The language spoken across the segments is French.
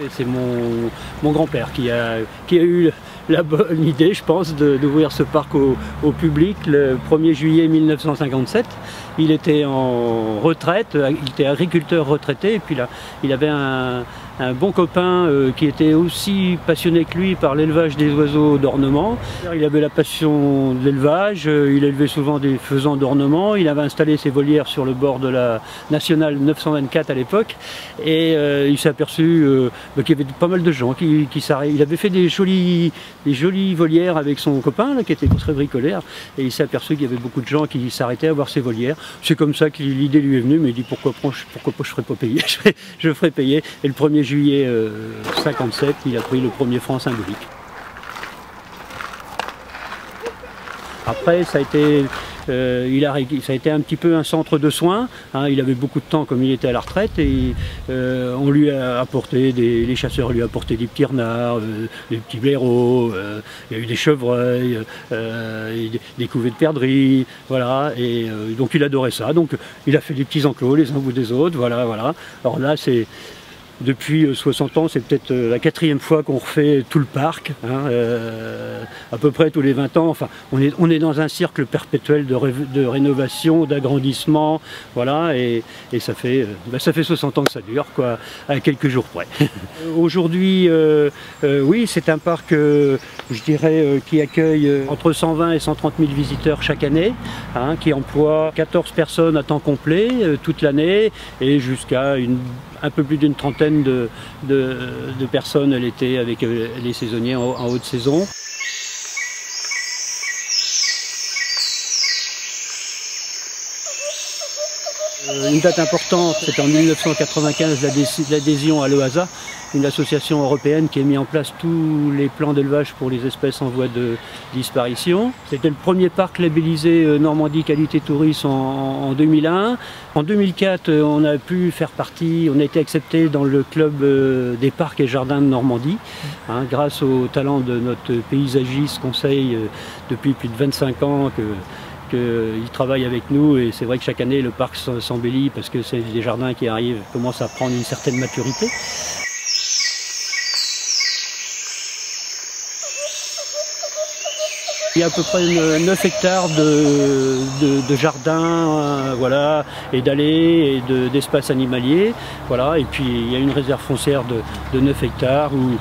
C'est mon grand-père qui a eu la bonne idée, je pense, d'ouvrir ce parc au public le 1er juillet 1957. Il était en retraite, il était agriculteur retraité, et puis là, il avait un bon copain qui était aussi passionné que lui par l'élevage des oiseaux d'ornement. Il avait la passion de l'élevage, il élevait souvent des faisans d'ornement, il avait installé ses volières sur le bord de la nationale 924 à l'époque, et il s'est aperçu qu'il y avait pas mal de gens qui s'arrêtaient. Il avait fait des jolies volières avec son copain, là, qui était très bricolaire, et il s'est aperçu qu'il y avait beaucoup de gens qui s'arrêtaient à voir ses volières. C'est comme ça que l'idée lui est venue, mais il dit pourquoi pas je ferais pas payer, je ferais payer. Et le 1er juillet 57, il a pris le premier franc symbolique. Après, ça a été un petit peu un centre de soins, hein. Il avait beaucoup de temps comme il était à la retraite, et on lui a apporté, les chasseurs lui ont apporté des petits renards, des petits blaireaux, il y a eu des chevreuils, des couvées de perdrix, voilà, et donc il adorait ça. Donc il a fait des petits enclos les uns au bout des autres, voilà. Alors là, c'est depuis 60 ans, c'est peut-être la 4e fois qu'on refait tout le parc, hein, à peu près tous les 20 ans. Enfin, on est dans un cercle perpétuel de rénovation, d'agrandissement, voilà, et ça fait 60 ans que ça dure, quoi, à quelques jours près. Aujourd'hui, oui, c'est un parc, je dirais, qui accueille entre 120 et 130 000 visiteurs chaque année, hein, qui emploie 14 personnes à temps complet toute l'année, et jusqu'à un peu plus d'une trentaine de personnes l'été avec les saisonniers en haute saison. Une date importante, c'est en 1995 l'adhésion à l'EASA, une association européenne qui a mis en place tous les plans d'élevage pour les espèces en voie de disparition. C'était le premier parc labellisé Normandie Qualité Tourisme en 2001. En 2004, on a pu faire partie, on a été accepté dans le club des parcs et jardins de Normandie, hein, grâce au talent de notre paysagiste conseil depuis plus de 25 ans qu'il travaille avec nous, et c'est vrai que chaque année le parc s'embellit parce que c'est des jardins qui commencent à prendre une certaine maturité. Il y a à peu près 9 hectares de jardins, voilà, et d'allées et d'espaces animaliers, voilà. Et puis il y a une réserve foncière de 9 hectares où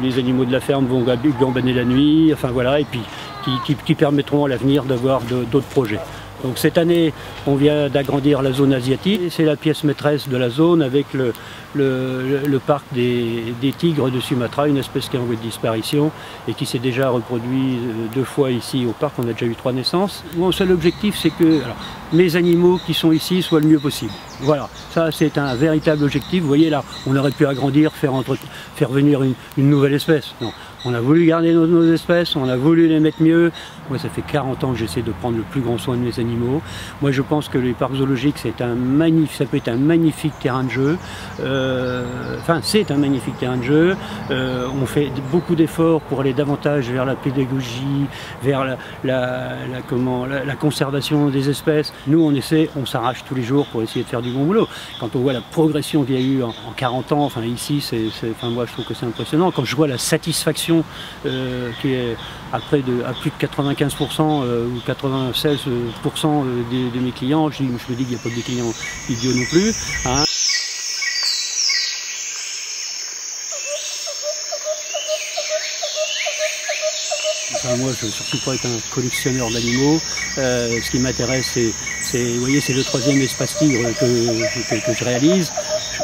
les animaux de la ferme vont gambader la nuit, enfin voilà, et puis qui permettront à l'avenir d'avoir d'autres projets. Donc cette année, on vient d'agrandir la zone asiatique. C'est la pièce maîtresse de la zone avec le parc des tigres de Sumatra, une espèce qui est en voie de disparition et qui s'est déjà reproduit 2 fois ici au parc. On a déjà eu 3 naissances. Mon seul objectif, c'est que mes animaux qui sont ici soient le mieux possible. Voilà, ça c'est un véritable objectif. Vous voyez là, on aurait pu agrandir, faire venir une nouvelle espèce. Non. On a voulu garder nos espèces, on a voulu les mettre mieux. Moi, ça fait 40 ans que j'essaie de prendre le plus grand soin de mes animaux. Moi, je pense que les parcs zoologiques, ça peut être un magnifique terrain de jeu. C'est un magnifique terrain de jeu. On fait beaucoup d'efforts pour aller davantage vers la pédagogie, vers la conservation des espèces. Nous, on s'arrache tous les jours pour essayer de faire du bon boulot. Quand on voit la progression qu'il y a eu en 40 ans, ici, moi, je trouve que c'est impressionnant. Quand je vois la satisfaction qui est à plus de 95% ou 96% de mes clients, je me dis qu'il n'y a pas des clients idiots non plus, hein. Moi, je ne veux surtout pas être un collectionneur d'animaux. Ce qui m'intéresse, c'est le 3e espace tigre que je réalise.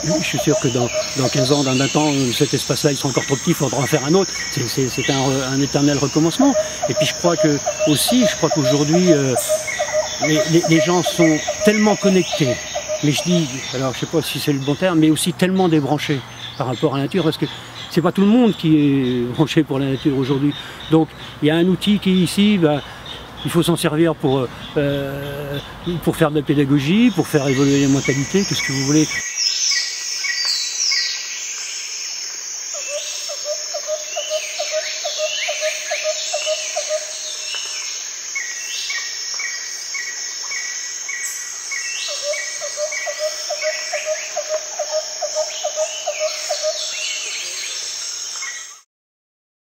Je suis sûr que dans 15 ans, dans 20 ans, cet espace-là, il sera encore trop petit, il faudra en faire un autre. C'est un éternel recommencement. Et puis je crois qu'aujourd'hui, les gens sont tellement connectés. Mais je dis, alors je ne sais pas si c'est le bon terme, mais aussi tellement débranchés par rapport à la nature, parce que c'est pas tout le monde qui est branché pour la nature aujourd'hui. Donc il y a un outil qui est ici, il faut s'en servir pour faire de la pédagogie, pour faire évoluer les mentalités, qu'est-ce que vous voulez.